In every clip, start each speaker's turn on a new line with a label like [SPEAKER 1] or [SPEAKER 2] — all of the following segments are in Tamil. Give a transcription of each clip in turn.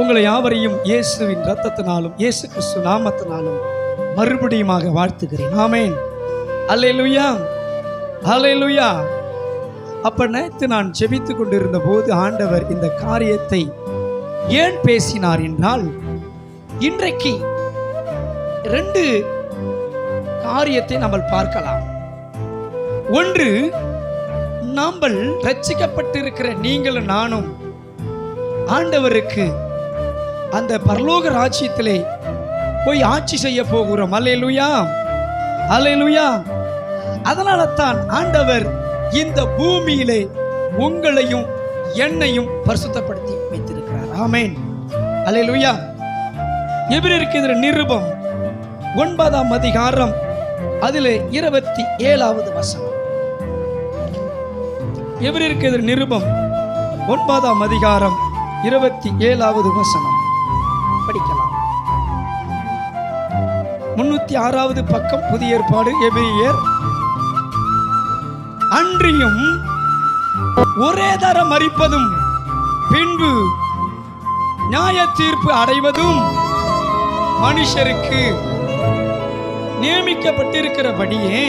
[SPEAKER 1] உங்களை யாவரையும் இயேசுவின் இரத்தத்தினாலும் இயேசு கிறிஸ்து நாமத்தினாலும் மறுபடியுமாக வாழ்த்துகிறேன். ஆமென். அல்லேலூயா, அல்லேலூயா. அப்ப நேற்று நான் ஜெபித்து கொண்டிருந்த போது ஆண்டவர் இந்த காரியத்தை ஏன் பேசினார் என்றால், இன்றைக்கு 2 காரியத்தை நம்ம பார்க்கலாம். ஒன்று, நாம் ரட்சிக்கப்பட்டிருக்கிற நீங்களும் நானும் ஆண்டவருக்கு அந்த பரலோக ராஜ்யத்திலே போய் ஆட்சி செய்ய போகிறோம். அல்லேலூயா, அல்லேலூயா. அதனால தான் ஆண்டவர் இந்த பூமியிலே உங்களையும் என்னையும் பரிசுத்தப்படுத்தி வைத்திருக்கிறார். ஆமென், அல்லேலூயா. எபிரேயருக்கு நிருபம் 9ஆம் அதிகாரம் அதிலே 27வது வசனம். எபிரேயருக்கு நிருபம் 9ஆம் அதிகாரம் 27வது வசனம் படிக்கலாம். 306வது பக்கம், புதிய ஏற்பாடு, எபிரேயர். அன்றியும் ஒரே தரம் மரிப்பதும் பின்பு நியாய தீர்ப்பு அடைவதும் மனுஷருக்கு நியமிக்கப்பட்டிருக்கிறபடியே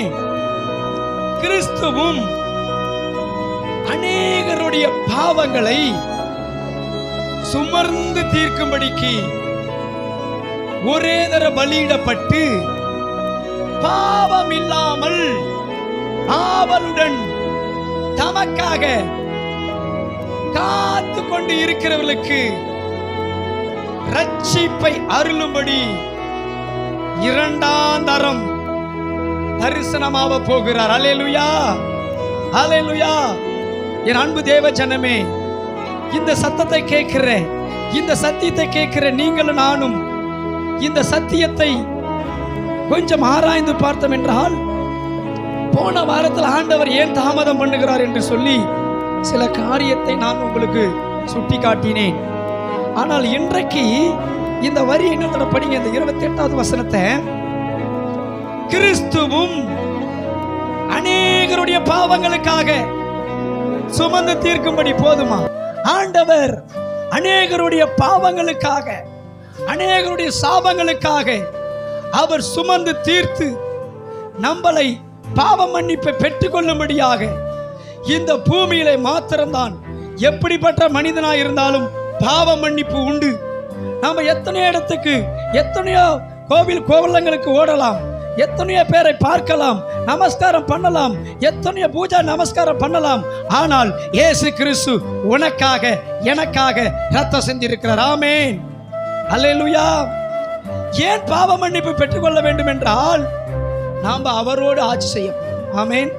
[SPEAKER 1] கிறிஸ்துவும் அநேகருடைய பாவங்களை சுமர்ந்து தீர்க்கும்படிக்கு ஒரே தர பலியிடப்பட்டு பாவம் இல்லாமல் ஆவலுடன் தமக்காக காத்து கொண்டு இருக்கிறவர்களுக்கு ரட்சிப்பை அருளும்படி 2ஆம் தரம் தரிசனமாக போகிறார். அல்லேலூயா, அல்லேலூயா. என் அன்பு தேவ ஜனமே, இந்த சத்தத்தை கேட்கிற, இந்த சத்தியத்தை கேட்கிற நீங்களும் நானும் இந்த சத்தியத்தை கொஞ்சம் ஆராய்ந்து பார்த்தோம் என்றால், போன வாரத்தில் ஆண்டவர் ஏன் தாமதம் பண்ணுகிறார் என்று சொல்லி சில காரியத்தை நான் உங்களுக்கு சுட்டி காட்டினேன். ஆனால் இன்றைக்கு இந்த வரி என்ன படிங்க, இந்த 28வது வசனத்தை. கிறிஸ்துவும் அநேகருடைய பாவங்களுக்காக சுமந்து தீர்க்கும்படி போதுமா? ஆண்டவர் அநேகருடைய பாவங்களுக்காக, அநேகருடைய சாபங்களுக்காக அவர் சுமந்து தீர்த்து நம்மளை பாவ மன்னிப்பை பெற்றுக்கொள்ளும்படியாக இந்த பூமியிலே மாத்திரம்தான். எப்படிப்பட்ட மனிதனாய் இருந்தாலும் பாவ மன்னிப்பு உண்டு. நாம எத்தனையோ இடத்துக்கு, எத்தனையோ கோவிலங்களுக்கு ஓடலாம், எத்தனையோ பேரை பார்க்கலாம், நமஸ்காரம் பண்ணலாம், எத்தனையோ பூஜா நமஸ்காரம் பண்ணலாம். ஆனால் இயேசு கிறிஸ்து உனக்காக எனக்காக ரத்தம் செஞ்சிருக்கிறார். ஆமென், அல்லேலூயா. ஏன் பாவ மன்னிப்பு பெற்றுக்கொள்ள வேண்டும் என்றால், நாம் அவரோடு ஆட்சி செய்ய. ஆமென்.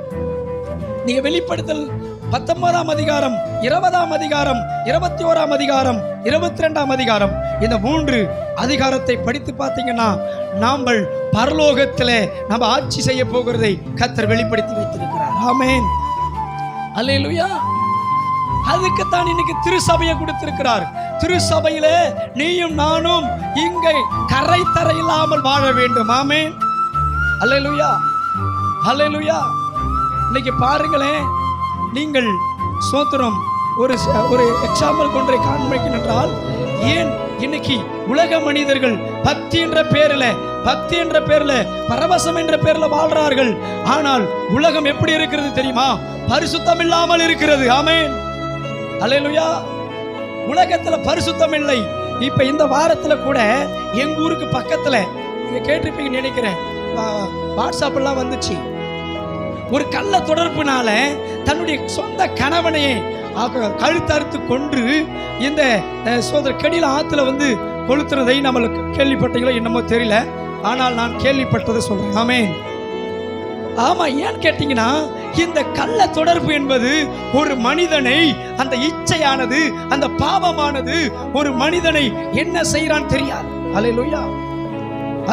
[SPEAKER 1] நீங்க வெளிப்படுத்தல் 19ஆம் அதிகாரம், 20ஆம் அதிகாரம், 21ஆம் அதிகாரம், 22ஆம் அதிகாரம், இந்த 3 அதிகாரத்தை படித்து பார்த்தீங்கன்னா, நாம் பரலோகத்திலே நம்ம ஆட்சி செய்ய போகிறதை கர்த்தர் வெளிப்படுத்தி வைத்திருக்கிறார். ஆமென், அல்லேலூயா. அதுக்குத்தான் இன்னைக்கு திருசபையை கொடுத்திருக்கிறார். திருசபையிலே நீயும் நானும் இங்கே கரை தரையில்லாமல் வாழ வேண்டும். ஆமென், அல்லேலூயா, அல்லேலூயா. இன்னைக்கு பாருங்களேன், நீங்கள் சோத்திரம் ஒரு எக்ஸாம்பிள் கொண்டை காண்பிக்கணும் என்றால், ஏன் இன்னைக்கு உலக மனிதர்கள் பக்தி என்ற பேரில் பரவசம் என்ற பேரில் வாழ்றார்கள். ஆனால் உலகம் எப்படி இருக்கிறது தெரியுமா? பரிசுத்தம் இல்லாமல் இருக்கிறது. ஆமென், அல்லேலூயா. உலகத்துல பரிசுத்தம் இல்லை. இப்ப இந்த வாரத்துல கூட எங்க ஊருக்கு பக்கத்துல, நீங்க கேட்டிருப்பீங்க நினைக்கிறேன், வாட்ஸ்அப் எல்லாம் வந்துச்சு. ஒரு கள்ள தொடர்புனால தன்னுடைய சொந்த கணவனையே கழுத்தறுத்து கொன்று இந்த சோதர கடியில ஆத்துல கொளுத்துறதை நம்மளுக்கு கேள்விப்பட்டீங்களோ என்னமோ தெரியல. ஆனால் நான் கேள்விப்பட்டதை சொல்றேன். ஆமென், ஆமா. ஏன்னு கேட்டீங்கன்னா, இந்த கள்ள தொடர்பு என்பது ஒரு மனிதனை, அந்த இச்சையானது, அந்த பாவமானது ஒரு மனிதனை என்ன செய்யறான்னு தெரியாது. அல்லேலூயா.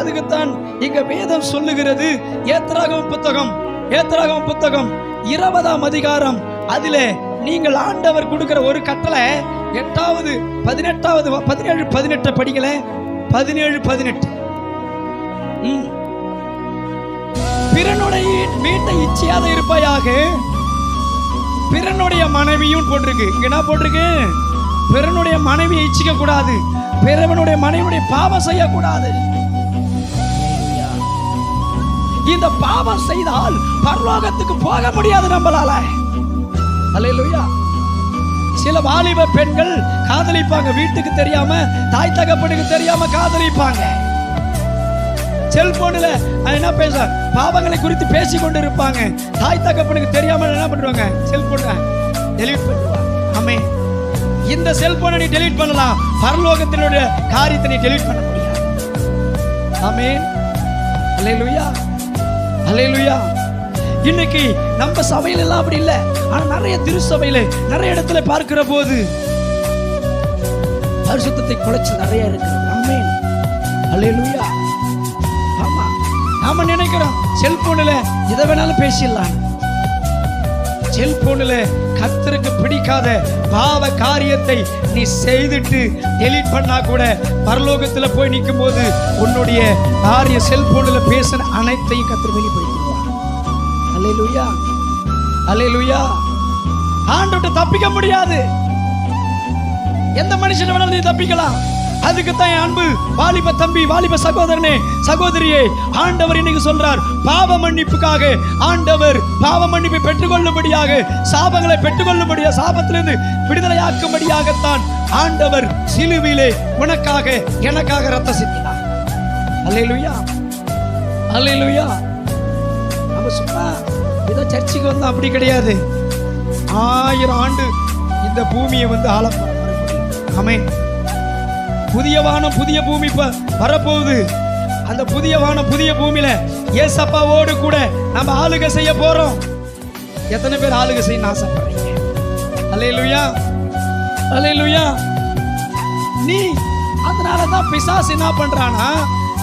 [SPEAKER 1] அதுக்குத்தான் இங்க வேதம் சொல்லுகிறது. ஏத்ராகமம் புத்தகம் 20ஆம் அதிகாரம், அதிலே நீங்கள் ஆண்டவர் கொடுக்கிற ஒரு கட்டளை 8வது 18வது 17-18 படிக்கல. 17-18 பிறனுடைய வீட்டை இச்சையாத இருப்பாயாக, பிறனுடைய மனைவியும் போட்டிருக்கு. இங்க என்ன போட்டிருக்கு? பிறனுடைய மனைவியை இச்சிக்க கூடாது, பிறவனுடைய மனைவியுடைய பாவம் செய்யக்கூடாது. இந்த பாவம் செய்தால் பரலோகத்துக்கு போக முடியாது நம்மளால. அல்லேலூயா. சில வாலிப பெண்கள் காதலிப்பாங்க, வீட்டுக்கு தெரியாம, தாய் தகப்பனுக்கு தெரியாம காதலிப்பாங்க. செல்போன்ல என்ன பேச பாவங்களை குறித்து பேசி கொண்டு இருப்பாங்க. தாய் தகப்பனுக்கு தெரியாம என்ன பண்ணுவாங்க, செல்போனை டெலீட் பண்ணுவாங்க. ஆமென். இந்த செல்போனை நீ டெலீட் பண்ணலாம், பரலோகத்தினுடைய காரியத்தை நீ டெலீட் பண்ண முடியாது. ஆமென். அல்லேலூயா, அல்லேலூயா. இன்னைக்கு நம்ம சபையில எல்லாம் அப்படி இல்லை. ஆனா நிறைய திருச்சபையில நிறைய இடத்துல பார்க்கிற போது பரிசுத்தத்தை குலைச்சு நிறைய இருக்கிறது. ஆமென். அல்லேலூயா. ஆமா, நாம நினைக்கிறோம் செல்போன்ல எதை வேணாலும் பேசிடலாம். செல்போன்ல கர்த்தருக்கு பிடிக்காத பாவ காரியத்தை நீ செய்துட்டு டெலீட் பண்ணா கூட பரலோகத்துல போய் நிற்கும் போது உன்னுடைய காரிய செல்போன்ல பேசின அனைத்தையும் கர்த்தர் வெளிப்படுத்திடுவார். அல்லேலூயா, அல்லேலூயா. ஆண்டவர்கிட்ட தப்பிக்க முடியாது. எந்த மனுஷனை வேணாலும் நீ தப்பிக்கலாம். அதுக்கு தான் என் அன்பு வாலிப தம்பி, வாலிப சகோதரனே, சகோதரியே, ஆண்டவர் இன்னைக்கு சொல்றார், பாவ மன்னிப்புக்காக ஆண்டவர் பாவ மன்னிப்பை பெற்றுக்கொள்ளும்படியாக, சாபங்களை பெற்றுக்கொள்ளும்படியாக, சாபத்திலிருந்து விடுதலையாக்கும்படியாகத்தான் ஆண்டவர் சிலுவையிலே உனக்காக எனக்காக ரத்தம் சிந்தினார். அல்லேலூயா, அல்லேலூயா. நம்ம சும்மா ஏதோ சர்ச்சுக்கு வந்தா அப்படி கிடையாது. 1000 ஆண்டு இந்த பூமியை வந்து ஆளப்போம். ஆமென். புதிய வானம் புதிய பூமி வரப்போகுது. அந்த புதிய வானம் புதிய பூமியில ஏசப்பாவோடு கூட நம்ம ஆளுகை செய்ய போறோம். எத்தனை பேர் ஆளுகை செய்ய ஆசைப்படுறீங்க? அல்லேலூயா, அல்லேலூயா. நீ அதனாலதான் பிசாசு என்ன பண்றானா,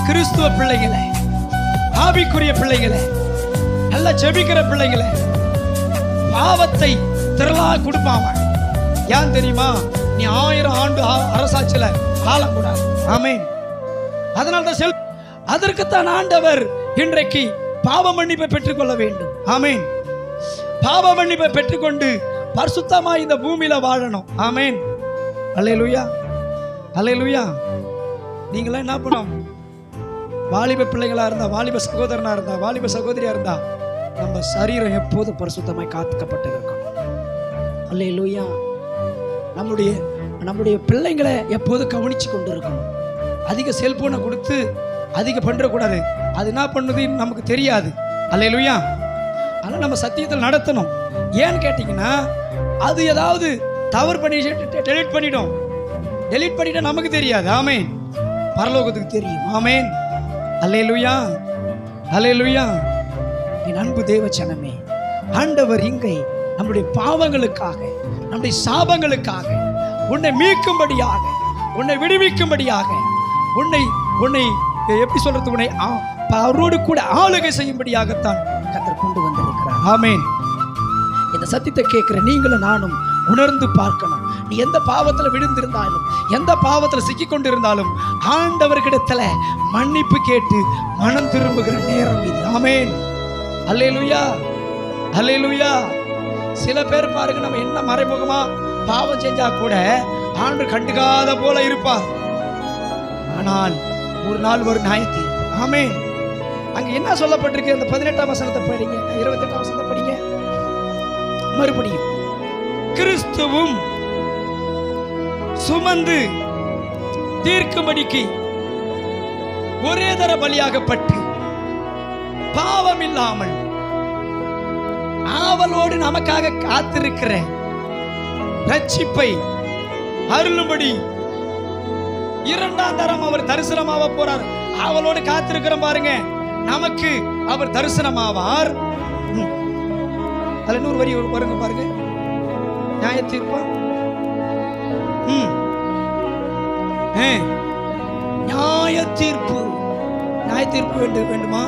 [SPEAKER 1] கிறிஸ்துவ பிள்ளைகளை, ஆவிக்குரிய பிள்ளைகளை, நல்லா ஜெபிக்கிற பிள்ளைகளை பாவத்தை திரளா கொடுப்பாங்க. ஏன் தெரியுமா? நீ 1000 ஆண்டு அரசாட்சியில ஆளக்கூடாது. ஆமென். அதனால்தான் அதற்குத்தான் ஆண்டவர் இன்றைக்கு பாவ மன்னிப்பை பெற்றுக்கொள்ள வேண்டும். ஆமென். பாவ மன்னிப்பை பெற்றுக்கொண்டு பரிசுத்தமா இந்த பூமியில வாழணும். ஆமென். அல்லேலூயா, அல்லேலூயா. நீங்களாம் என்ன பண்ணணும்? வாலிப பிள்ளைகளா இருந்தா, வாலிப சகோதரனா இருந்தா, வாலிப சகோதரியா இருந்தா, நம்ம சரீரம் எப்போதும் பரிசுத்தமாய் காத்துக்கப்பட்டு இருக்கணும். அல்லேலூயா. நம்முடைய பிள்ளைங்களை எப்போது கவனிச்சு கொண்டு இருக்கணும். அதிக செல்போனை கொடுத்து அதிக பண்றக்கூடாது. அது என்ன பண்ணுது நமக்கு தெரியாது. அல்லேலூயா. ஆனால் நம்ம சத்தியத்தில் நடத்தணும். ஏன்னு கேட்டீங்கன்னா, அது ஏதாவது தவறு பண்ணி டெலீட் பண்ணிடும். டெலீட் பண்ணிட்டா நமக்கு தெரியாது. ஆமென். பரலோகத்துக்கு தெரியும். ஆமென். அல்லேலூயா, அல்லேலூயா. என் அன்பு தேவச்சனமே, ஆண்டவர் இங்கே நம்முடைய பாவங்களுக்காக, நம்முடைய சாபங்களுக்காக, உன்னை மீட்கும்படியாக, உன்னை விடுவிக்கும்படியாக, உன்னை எப்படி சொல்றது, உன்னை அவரோடு கூட ஆளுகை செய்யும்படியாகத்தான் கர்த்தர் கொண்டு வந்திருக்கிறார். ஆமென். இந்த சத்தியத்தை கேட்கிற நீங்களும் நானும் உணர்ந்து பார்க்கணும். நீ எந்த பாவத்தில் விழுந்திருந்தாலும், எந்த பாவத்தில் சிக்கிக் கொண்டிருந்தாலும், ஆண்டவர்கிடத்துல மன்னிப்பு கேட்டு மனம் திரும்புகிற நேரம் இது. ஆமென். அல்லேலூயா, அல்லேலூயா. சில பேர் பாருங்க, நம்ம என்ன மறைமுகமா பாவம் செஞ்சா கூட ஆண்டவர் கண்டுக்காத போல இருப்பார். ஆனால் ஒரு நாள் ஒரு நியாயத்தீர்ப்பு. ஆமென். அங்க என்ன சொல்லப்பட்டிருக்கு? அந்த 18ஆம் வசனத்தை படிங்க, 28ஆம் வசனத்தை படிங்க மறுபடியும். கிறிஸ்துவும் சுமந்து தீர்க்கும்படிக்கு ஒரே தர பலியாகப்பட்டு பாவம் இல்லாமல் ஆவலோடு நமக்காக காத்திருக்கிற ரட்சிப்பை அருளும்படி 2ஆம் தரம் அவர் தரிசனமாக போறார். அவளோடு காத்திருக்கிறோம் பாருங்க, நமக்கு அவர் தரிசனமாவார். அதுல 100 வரி வருங்க பாருங்க. நியாய தீர்ப்பு, நியாய தீர்ப்பு, நியாய தீர்ப்பு வேண்டுமா?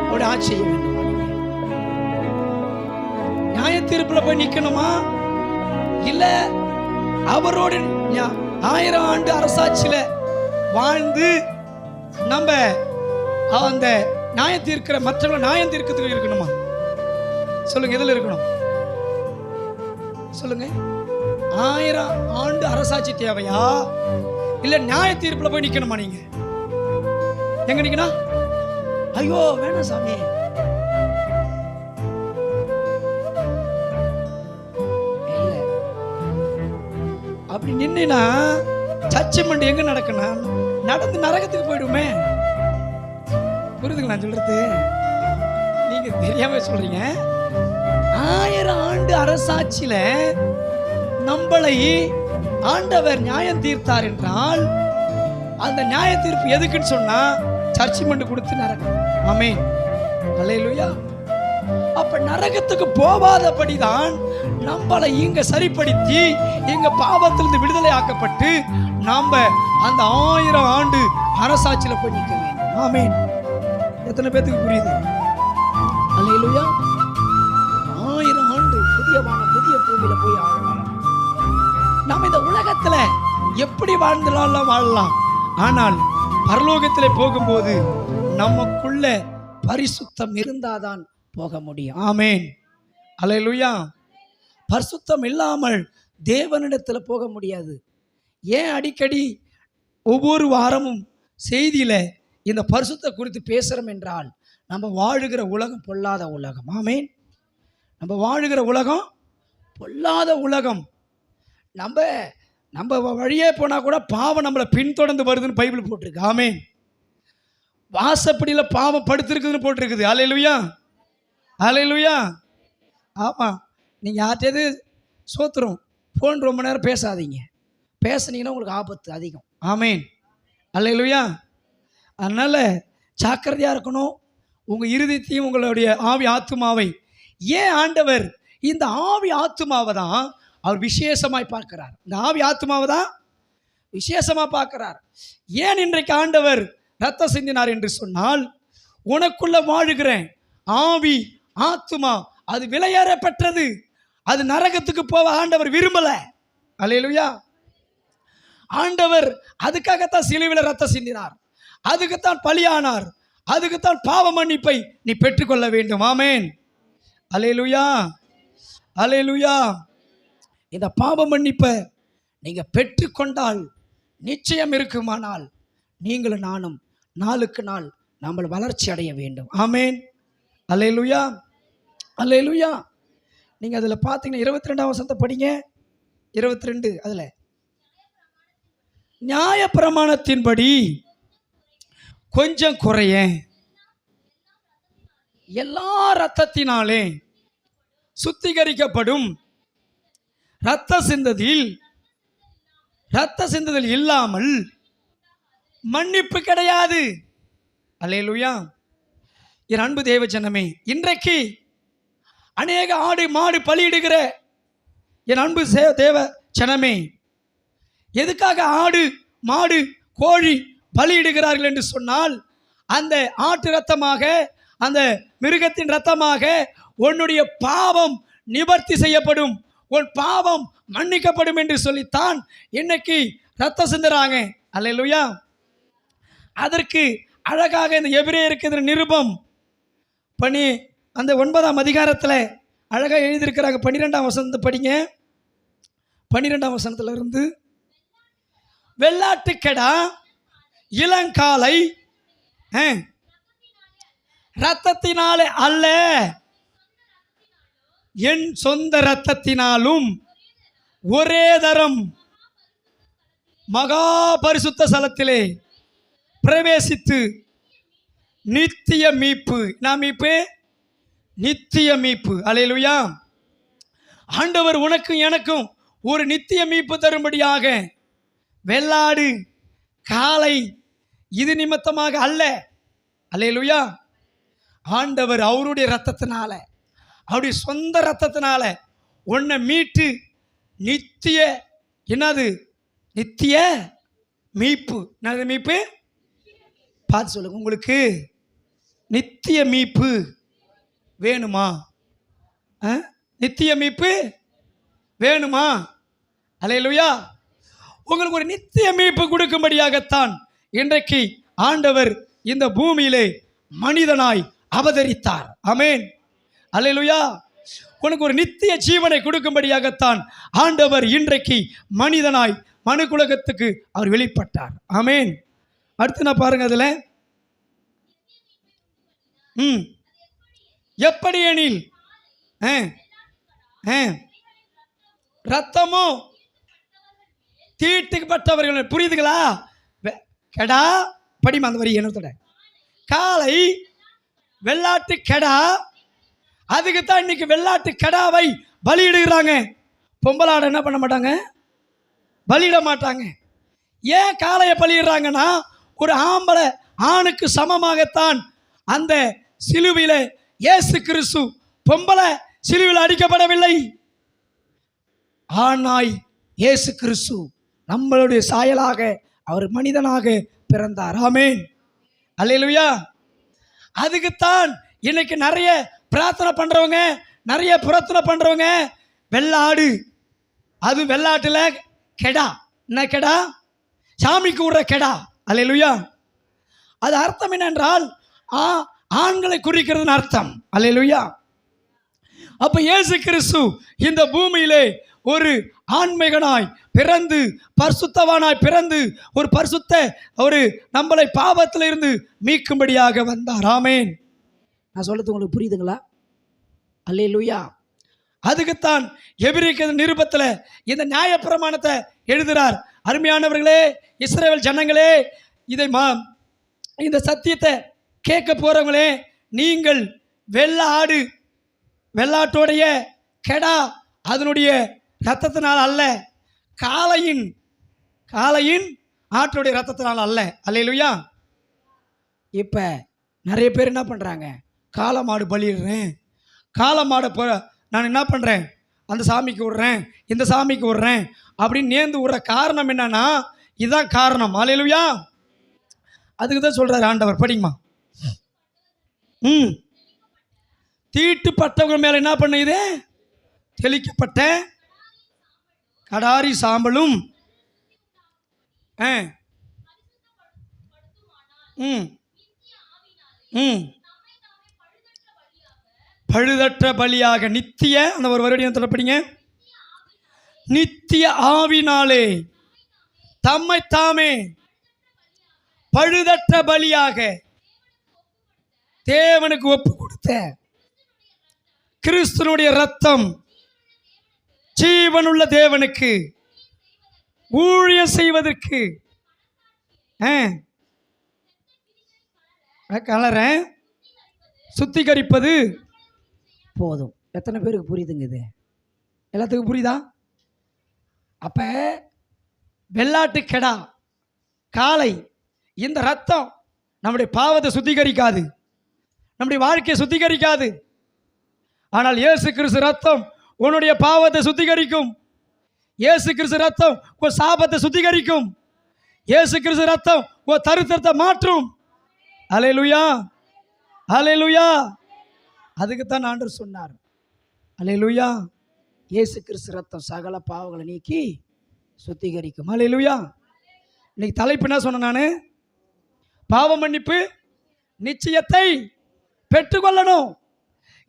[SPEAKER 1] அவருடைய ஆட்சி செய்ய வேண்டுமா? நியாய தீர்ப்புல போய் நிக்கணுமா? இல்ல அவரோடு 1000 ஆண்டு அரசாட்சியில வாழ்ந்து நம்ம அந்த நியாயம் தீர்க்கிற மற்றவங்க நியாயம் தீர்க்கிறதுக்கு இருக்கணுமா? சொல்லுங்க, எதுல இருக்கணும்? சொல்லுங்க. 1000 ஆண்டு அரசாட்சி தேவையா, இல்ல நியாய தீர்ப்புல போய் நிக்கணுமா? நீங்க எங்க நிக்கணும்? ஐயோ வேணாம் சாமி, அப்படி நின்னா ஜட்ஜ்மெண்ட் எங்க நடக்கணும்? நடந்து நரகத்துக்கு போயிடுமே. புரியுதுங்களா நான் சொல்றது? நீங்க தெரியாம சொல்றீங்க. 1000 ஆண்டு அரசாட்சியில நம்மளை ஆண்டவர் நியாயம் தீர்த்தார் என்றால், அந்த நியாய தீர்ப்பு எதுக்குன்னு சொன்னா ஜட்ஜ்மெண்ட் கொடுத்து நரகம். ஆமென், அல்லேலூயா. அப்ப நரகத்துக்கு போகாதபடிதான் நம்மளை இங்க சரிப்படுத்தி இங்க பாவத்திலிருந்து விடுதலை ஆக்கப்பட்டு நாம அந்த 1000 ஆண்டு அரசாட்சியில போய் நிற்க வேண்டும். ஆமென். எத்தனை பேத்துக்கு புரியுது? அல்லேலூயா. 1000 ஆண்டு புதிய வானம் புதிய பூமியில போய் ஆழலாம். நாம இந்த உலகத்துல எப்படி வாழ்ந்தாலும் வாழலாம், ஆனால் பரலோகத்திலே போகும்போது நமக்குள்ள பரிசுத்தம் இருந்தாதான் போக முடியும். ஆமென், அல்லேலூயா. பரிசுத்தம் இல்லாமல் தேவனிடத்தில் போக முடியாது. ஏன் அடிக்கடி ஒவ்வொரு வாரமும் செய்தியில இந்த பரிசுத்த குறித்து பேசுறோம் என்றால், நம்ம வாழுகிற உலகம் பொல்லாத உலகம். ஆமென். நம்ம வாழுகிற உலகம் பொல்லாத உலகம். நம்ம வழியே போனா கூட பாவம் நம்மளை பின்தொடர்ந்து வருதுன்னு பைபிள் போட்டிருக்கு. ஆமென். வாசப்படியில் பாவம் படுத்திருக்குதுன்னு போட்டிருக்குது. அல்லேலூயா, அல்லேலூயா. ஆமாம், நீங்கள் யார்கிட்டயாவது சோத்துரும் ஃபோன் ரொம்ப நேரம் பேசாதீங்க. பேசுனீங்கன்னா உங்களுக்கு ஆபத்து அதிகம். ஆமென், அல்லேலூயா. அதனால் ஜாக்கிரதையாக இருக்கணும். உங்கள் இருதயத்தையும் உங்களுடைய ஆவி ஆத்துமாவை. ஏன் ஆண்டவர் இந்த ஆவி ஆத்துமாவை தான் அவர் விசேஷமாய் பார்க்கிறார். இந்த ஆவி ஆத்துமாவை தான் விசேஷமாக பார்க்கிறார். ஏன் இன்றைக்கு ஆண்டவர் ரத்தம் சிந்தினார் என்று சொன்னால், உனக்குள்ள வாழுகிறேன் ஆவி ஆத்துமா அது விலையேற பெற்றது. அது நரகத்துக்கு போக ஆண்டவர் விரும்பல. அல்லேலூயா. ஆண்டவர் அதுக்காகத்தான் சிலுவையில் ரத்தம் சிந்தினார், அதுக்குத்தான் பலியானார், அதுக்குத்தான் பாவ மன்னிப்பை நீ பெற்றுக்கொள்ள வேண்டும். ஆமென், அல்லேலூயா, அல்லேலூயா. இந்த பாவ மன்னிப்பை நீங்க பெற்றுக்கொண்டால் நிச்சயம் இருக்குமானால் நீங்களும் நானும் நாளுக்கு நாள் நம்ம வளர்ச்சி அடைய வேண்டும். ஆமென், அல்லேலூயா, அல்லேலூயா. நீங்க அதுல பாத்தீங்கன்னா 22ஆம் வசனத்தை படிங்க. 22 அதுல நியாய பிரமாணத்தின்படி கொஞ்சம் குறைய எல்லா இரத்தத்தினாலே சுத்திகரிக்கப்படும், இரத்த சிந்துதல் இல்லாமல் மன்னிப்பு கிடையாது. அல்லேலூயா. என் அன்பு தேவ ஜனமே, இன்றைக்கு அநேக ஆடு மாடு பலியிடுகிற என் அன்பு தேவ ஜனமே, எதுக்காக ஆடு மாடு கோழி பலியிடுகிறார்கள் என்று சொன்னால், அந்த ஆட்டு இரத்தமாக அந்த மிருகத்தின் இரத்தமாக உன்னுடைய பாவம் நிவர்த்தி செய்யப்படும், உன் பாவம் மன்னிக்கப்படும் என்று சொல்லித்தான் இன்னைக்கு ரத்தம் சிந்துறாங்க. அல்லேலூயா. அதற்கு அழகாக இந்த எபிரேயருக்கு எதிர நிருபம் பண்ணி அந்த 9ஆம் அதிகாரத்தில் அழகாக எழுதியிருக்கிறாங்க. 12ஆம் வசனத்தை படிங்க. 12ஆம் வசனத்துல இருந்து, வெள்ளாட்டுக்கடா இளங்காலை இரத்தத்தினாலே அல்ல, என் சொந்த இரத்தத்தினாலும் ஒரே தரம் மகா பரிசுத்த ஸ்தலத்திலே பிரவேசித்து நித்திய மீட்பு. நான் மீட்பு, நித்திய மீட்பு. அல்லேலூயா. ஆண்டவர் உனக்கும் எனக்கும் ஒரு நித்திய மீட்பு தரும்படியாக வெள்ளாடு காளை இது நிமித்தமாக அல்ல. அல்லேலூயா. ஆண்டவர் அவருடைய இரத்தத்தினால, அவருடைய சொந்த இரத்தத்தினால உன்னை மீட்டு நித்திய என்னது நித்திய மீட்பு. என்னது மீட்பு? பார்த்து சொல்லுங்க. உங்களுக்கு நித்திய மீட்பு வேணுமா? நித்திய மீட்பு வேணுமா? அல்லேலூயா. உங்களுக்கு ஒரு நித்திய மீட்பு கொடுக்கும்படியாகத்தான் இன்றைக்கு ஆண்டவர் இந்த பூமியிலே மனிதனாய் அவதரித்தார். ஆமென், அல்லேலூயா. உனக்கு ஒரு நித்திய ஜீவனை கொடுக்கும்படியாகத்தான் ஆண்டவர் இன்றைக்கு மனிதனாய் மனுக்குலகத்துக்கு அவர் வெளிப்பட்டார். ஆமேன். அடுத்து நான் பாருங்க அதுல எப்படி எனில் ரத்தமும் தீட்டுப்பட்டவர்கள், புரியுதுங்களா? கெடா படிமா அந்த வரி என்னத்தோட காலை வெள்ளாட்டு கெடா, அதுக்குத்தான் இன்னைக்கு வெள்ளாட்டு கெடாவை பலியிடுகிறாங்க. பொம்பளாட என்ன பண்ண மாட்டாங்க, பலியிட மாட்டாங்க. ஏன் காளையை பலியிடுறாங்கன்னா, ஒரு ஆம்பளை ஆணுக்கு சமமாகத்தான் அந்த சிலுவையில இயேசு கிறிஸ்து பொம்பளை சிலுவையில் அடிக்கப்படவில்லை. ஆனாய் இயேசு கிறிஸ்து நம்மளுடைய சாயலாக அவர் மனிதனாக பிறந்தார். ஆமேன். அல்லேலூயா. அதுக்குத்தான் இன்னைக்கு நிறைய பிரார்த்தனை பண்றவங்க, நிறைய பிரார்த்தனை பண்றவங்க வெள்ளாடு, அது வெள்ளாட்டுல கெடா, என்ன கெடா? சாமிக்கு விடுற கெடா. அல்லேலூயா. அது அர்த்தம் என்னென்றால் ஆண்களை குறிக்கிறதுன்னு அர்த்தம். அல்லேலூயா. அப்ப இயேசு கிறிஸ்து இந்த பூமியிலே ஒரு ஆண்மகனாய் பிறந்து, பரிசுத்தவானாய் பிறந்து, ஒரு பரிசுத்த ஒரு நம்மளை பாவத்தில் இருந்து மீட்கும்படியாக வந்தார். ஆமேன். நான் சொல்றது உங்களுக்கு புரியுதுங்களா? அல்லேலூயா. அதுக்குத்தான் எபிரேய நிருபத்தில் இந்த நியாயப்பிரமாணத்தை எழுதுகிறார். அருமையானவர்களே, இஸ்ரவேல் ஜனங்களே, இதை இந்த சத்தியத்தை கேட்க போறவங்களே, நீங்கள் வெள்ளாடு, வெள்ளாட்டோடைய கெடா அதனுடைய ரத்தத்தினால் அல்ல, காளையின் ஆட்டுடைய ரத்தத்தினால் அல்ல. அல்லேலூயா. இப்போ நிறைய பேர் என்ன பண்ணுறாங்க, காளை மாடு பலியிடுறேன், காளை மாடை நான் என்ன பண்ணுறேன், அந்த சாமிக்கு விடுறேன், இந்த சாமிக்கு விடுறேன் அப்படின்னு நேர்ந்து விடுற காரணம் என்னன்னா, இதுதான் காரணம். அல்லேலூயா. அதுக்கு தான் சொல்கிறார் ஆண்டவர். படிங்கம்மா. தீட்டுப்பட்டவங்க மேலே என்ன பண்ணுது, தெளிக்கப்பட்ட கடாரி சாம்பலும் பழுதற்ற பலியாக நித்திய, அந்த ஒரு வருடம் தொடப்படிங்க, நித்திய ஆவினாலே தம்மை தாமே பழுதற்ற பலியாக தேவனுக்கு ஒப்பு கொடுத்த கிறிஸ்துனுடைய ரத்தம் ஜீவனுள்ள தேவனுக்கு ஊழியம் செய்வதற்கு கலர சுத்திகரிப்பது போதும். எத்தனை பேருக்கு புரியுதுங்க? இது எல்லாத்துக்கும் புரியுதா? அப்ப வெள்ளாட்டு கெடா, காளை, இந்த ரத்தம் நம்முடைய பாவத்தை சுத்திகரிக்காது, நம்முடைய வாழ்க்கையை சுத்திகரிக்காது. ஆனால் இயேசு கிறிஸ்து ரத்தம் உன்னுடைய பாவத்தை சுத்திகரிக்கும். இயேசு கிறிஸ்து ரத்தம் உன் சாபத்தை சுத்திகரிக்கும். இயேசு கிறிஸ்து ரத்தம் உன் தரித்திரத்தை மாற்றும். அல்லேலூயா, அல்லேலூயா. அதுக்குத்தான் ஆண்டவர் சொன்னார், அல்லேலூயா, இயேசு கிறிஸ்து ரத்தம் சகல பாவங்களை நீக்கி சுத்திகரிக்கும். அல்லேலூயா. இன்னைக்கு தலைப்பு என்ன சொன்னேன் நான்? பாவ மன்னிப்பு நிச்சயத்தை பெற்றுக்கொள்ளணும்.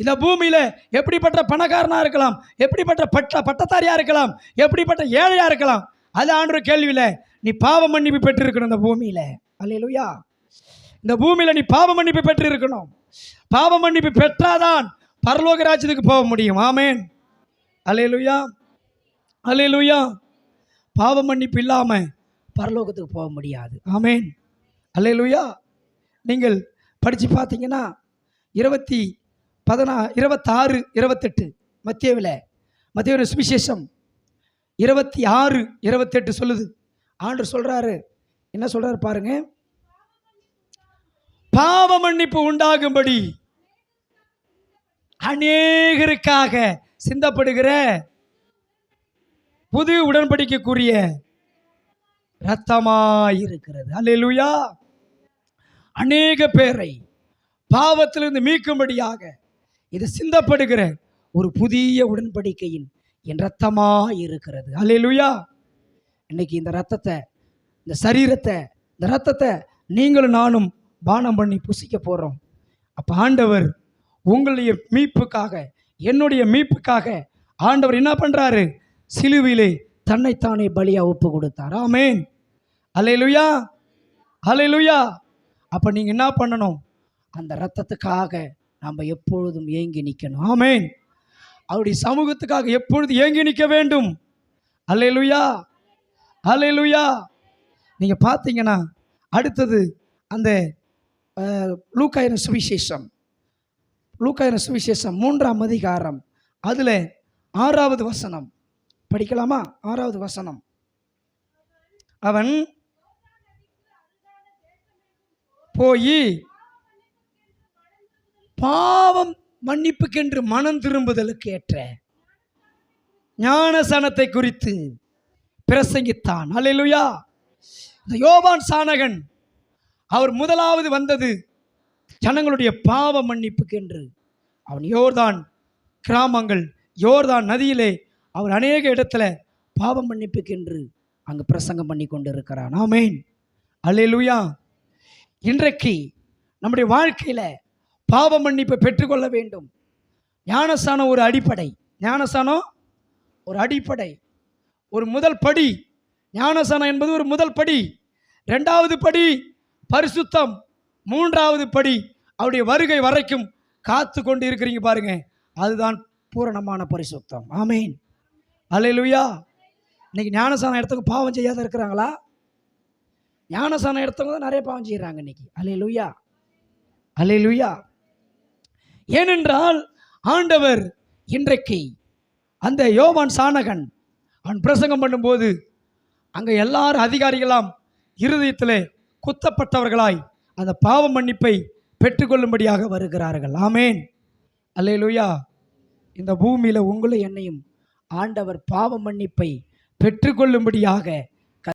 [SPEAKER 1] இந்த பூமியில எப்படிப்பட்ட பணக்காரனா இருக்கலாம், எப்படிப்பட்ட பட்டத்தாரியா இருக்கலாம், எப்படிப்பட்ட ஏழையா இருக்கலாம், அது ஆண்டவர் கேள்வியில நீ பாவ மன்னிப்பு பெற்று இருக்கணும். இந்த பூமியில, அல்லேலூயா, இந்த பூமியில நீ பாவ மன்னிப்பு பெற்று இருக்கணும். பாவ மன்னிப்பு பெற்றாதான் பரலோக ராஜ்யத்துக்கு போக முடியும். ஆமேன். அல்லேலூயா, அல்லேலூயா. பாவ மன்னிப்பு இல்லாம பரலோகத்துக்கு போக முடியாது. ஆமேன். அல்லேலூயா. நீங்கள் படிச்சு பார்த்தீங்கன்னா 26, 28 மத்தேயு சுவிசேஷம் 26, 28 சொல்லுது. ஆண்டவர் சொல்றாரு, என்ன சொல்றாரு பாருங்க. பாவ மன்னிப்பு உண்டாகும்படி அநேகருக்காக சிந்தப்படுகிற புது உடன்படிக்கைக்குரிய இரத்தமாயிருக்கிறது. அல்லேலூயா. அநேக பேரை பாவத்திலிருந்து மீட்கும்படியாக இது சிந்தப்படுகிற ஒரு புதிய உடன்படிக்கையின் என் இரத்தமாயிருக்கிறது. அல்லேலூயா. இன்னைக்கு இந்த ரத்தத்தை, இந்த சரீரத்தை, இந்த ரத்தத்தை நீங்களும் நானும் பானம் பண்ணி புசிக்க போறோம். அப்ப ஆண்டவர் உங்களுடைய மீட்புக்காக என்னுடைய மீட்புக்காக ஆண்டவர் என்ன பண்றாரு? சிலுவையிலே தன்னைத்தானே பலியா ஒப்பு கொடுத்தார். ஆமென். அல்லேலூயா, அல்லேலூயா. அப்ப நீங்க என்ன பண்ணணும்? அந்த இரத்தத்துக்காக நம்ம எப்பொழுதும் ஏங்கி நிற்கணும். ஆமென். அவருடைய சமூகத்துக்காக எப்பொழுது ஏங்கி நிற்க வேண்டும். அல்லேலூயா, அல்லேலூயா. நீங்க பார்த்தீங்கன்னா அடுத்தது அந்த லூக்காயின சுவிசேஷம், லூக்காயின சுவிசேஷம் 3ஆம் அதிகாரம், அதில் 6வது வசனம் படிக்கலாமா? 6வது வசனம். அவன் போய் பாவம் மன்னிப்புக்கென்று மனம் திரும்புதலுக்கு ஏற்ற ஞானசனத்தை குறித்து பிரசங்கித்தான். அல்லேலூயா. இந்த யோவான் சானகன் அவர் முதலாவது வந்தது ஜனங்களுடைய பாவ மன்னிப்புக்கென்று. அவன் யோர்தான் கிராமங்கள், யோர்தான் நதியிலே அவர் அநேக இடத்துல பாவ மன்னிப்புக்கென்று அங்கு பிரசங்கம் பண்ணி கொண்டு இருக்கிறான். ஆமென். அல்லேலூயா. இன்றைக்கு நம்முடைய வாழ்க்கையில் பாவ மன்னிப்பை பெற்றுக்கொள்ள வேண்டும். ஞானஸ்தானம் ஒரு அடிப்படை. ஞானஸ்தானம் ஒரு அடிப்படை, ஒரு முதல் படி. ஞானஸ்தானம் என்பது ஒரு முதல் படி. 2வது படி பரிசுத்தம். 3வது படி அவருடைய வருகை வரைக்கும் காத்து கொண்டு இருக்கிறீங்க பாருங்க, அதுதான் பூரணமான பரிசுத்தம். ஆமென். அல்லேலூயா. இன்னைக்கு ஞானஸ்தானம் எடுத்தவங்க பாவம் செய்யாத இருக்கிறாங்களா? ஞானஸ்தானம் எடுத்தவங்க தான் நிறைய பாவம் செய்கிறாங்க இன்னைக்கு. அல்லேலூயா, அல்லேலூயா. ஏனென்றால் ஆண்டவர் இன்றைக்கு அந்த யோவான் சானகன் அவன் பிரசங்கம் பண்ணும்போது அங்கே எல்லாரும் அதிகாரிகளாம் இருதயத்திலே குத்தப்பட்டவர்களாய் அந்த பாவ மன்னிப்பை பெற்றுக்கொள்ளும்படியாக வருகிறார்கள். ஆமென். அல்லேலூயா. இந்த பூமியில் உங்களை என்னையும் ஆண்டவர் பாவ மன்னிப்பை பெற்றுக்கொள்ளும்படியாக